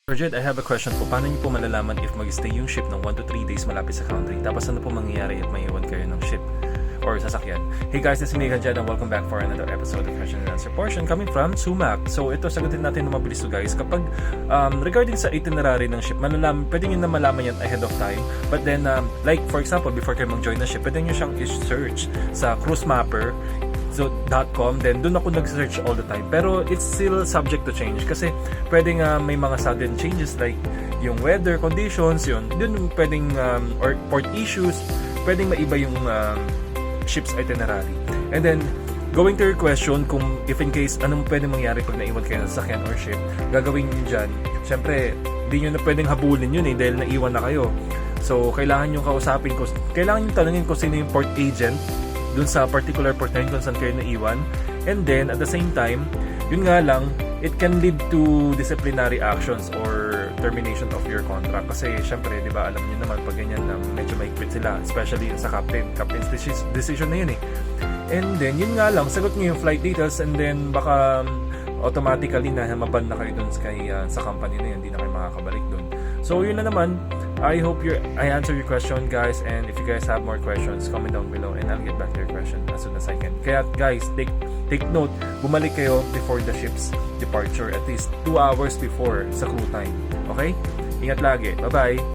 Sir Jed, I have a question po. Paano niyo po malalaman if mag-stay yung ship ng 1 to 3 days malapit sa country? Tapos ano po mangyayari if may iwan kayo ng ship or sasakyan? Hey guys, this is me, Jed, and welcome back for another episode of Question and Answer portion coming from Sumac. So ito, sagutin natin na mabilis to guys. Kapag regarding sa itinerary ng ship, pwede nyo na malaman yan ahead of time. But then, like for example, before kayo mag-join the ship, pwede nyo siyang i-search sa cruise mapper. .com, then doon ako nag-search all the time, pero it's still subject to change kasi pwedeng may mga sudden changes like yung weather conditions, yun doon pwedeng or port issues, pwedeng maiba yung ship's itinerary. And then going to your question, kung if in case anong pwedeng mangyari pag naiwan kayo ng sasakyan or ship, gagawin nyo dyan, syempre hindi nyo na pwedeng habulin yun dahil naiwan na kayo. So kailangan nyo kausapin, kailangan nyo tanungin kung sino yung port agent dun sa particular port na yun kung saan kayo naiwan. And then, at the same time, yun nga lang, it can lead to disciplinary actions or termination of your contract. Kasi, syempre, di ba, alam niyo naman, pag ganyan, medyo maikpit sila, especially sa captain's decision na yun eh. And then, yun nga lang, sagot niyo yung flight details and then, baka automatically na maban na kayo dun sa company na yun, hindi na kayo makakabalik dun. So, yun na naman. I hope I answered your question, guys, and if you guys have more questions, comment down below and I'll get back to your question as soon as I can. Kaya guys, take note, bumalik kayo before the ship's departure, at least 2 hours before sa crew time. Okay? Ingat lagi. Bye-bye!